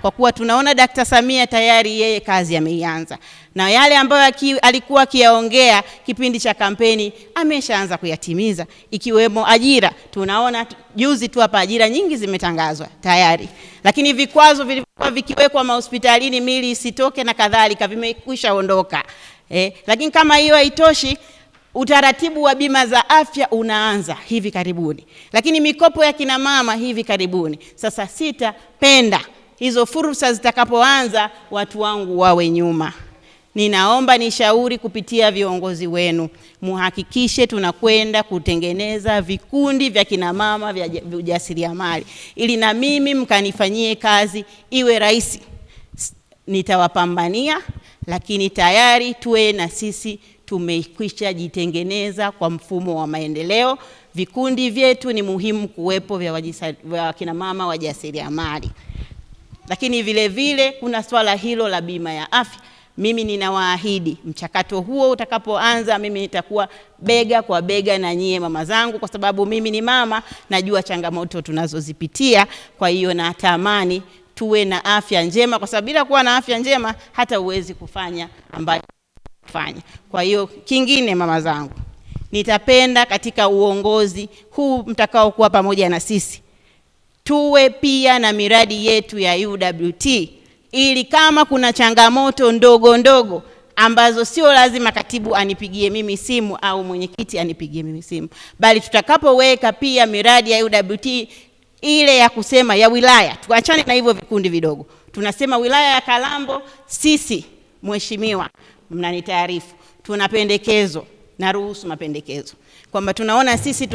kwa kuwa tunaona Dr. Samia tayari yeye kazi ameianza, na yale ambayo alikuwa akiyaongea kipindi cha kampeni ameshaanza kuyatimiza, ikiwemo ajira. Tunaona juzi tu hapa ajira nyingi zimetangazwa tayari, lakini vikwazo vilivyokuwa vikiwekwa mahospitalini mili isitoke na kadhalika vimekwisha ondoka. Lakini kama hiyo haitoshi, utaratibu wa bima za afya unaanza hivi karibuni, lakini mikopo ya kina mama hivi karibuni. Sasa sitapenda hizo fursa zitakapoanza watu wangu wawe nyuma. Ninaomba nishauri kupitia viongozi wenu, muhakikishe tunakwenda kutengeneza vikundi vya kina mama vya ujasiriamali, ili na mimi mkanifanyie kazi iwe rahisi. Nitawapambania, lakini tayari tuwe na sisi tumekwisha jitengeneza kwa mfumo wa maendeleo. Vikundi vyetu ni muhimu kuwepo vya kina mama wajasiriamali. Lakini vile vile kuna swala hilo la bima ya afya. Mimi ninawaahidi mchakato huo utakapoanza, mimi nitakuwa bega kwa bega na nyie mama zangu, kwa sababu mimi ni mama, najua changamoto tunazozipitia. Kwa hiyo natamani tuwe na afya njema, kwa sababu bila kuwa na afya njema hata uwezi kufanya ambayo kufanya. Kwa hiyo kingine, mama zangu, nitapenda katika uongozi huu mtakao kuwa pamoja na sisi, tuwe pia na miradi yetu ya UWT, ili kama kuna changamoto ndogo ndogo ambazo sio lazima katibu anipigie mimi simu au mwenyekiti anipigie mimi simu, bali tutakapoweka pia miradi ya UWT ile ya kusema ya wilaya, tuachane na hivyo vikundi vidogo. Tunasema wilaya ya Kalambo, sisi mheshimiwa mnanitaarifu, tuna pendekezo, na ruhusu mapendekezo, kwamba tunaona sisi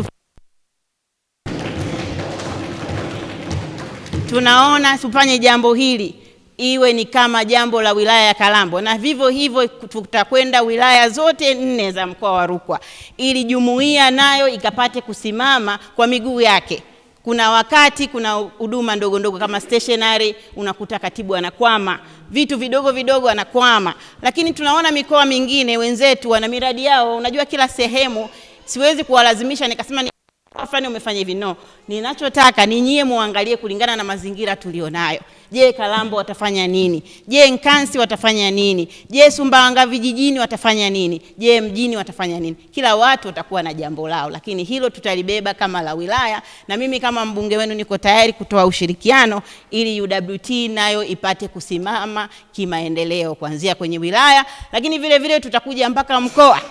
tunaona tufanye jambo hili iwe ni kama jambo la wilaya ya Kalambo, na vivyo hivyo tutakwenda wilaya zote 4 za mkoa wa Rukwa, ili jumuiya nayo ikapate kusimama kwa miguu yake. Kuna wakati kuna huduma ndogo ndogo kama stationery, unakuta katibu anakwama, vitu vidogo vidogo anakwama, lakini tunaona mikoa mingine wenzetu wana miradi yao. Unajua kila sehemu, siwezi kuwalazimisha nikasema fulani umefanya hivi, no. Ninachotaka ni nyie muangalie kulingana na mazingira tulionayo. Je, Kalambo watafanya nini? Je, Nkansi watafanya nini? Je, Sumbawanga vijijini watafanya nini? Je, mjini watafanya nini? Kila watu watakuwa na jambo lao, lakini hilo tutalibeba kama la wilaya, na mimi kama mbunge wenu niko tayari kutoa ushirikiano ili UWT nayo ipate kusimama kimaendeleo kuanzia kwenye wilaya, lakini vile vile tutakuja mpaka mkoa.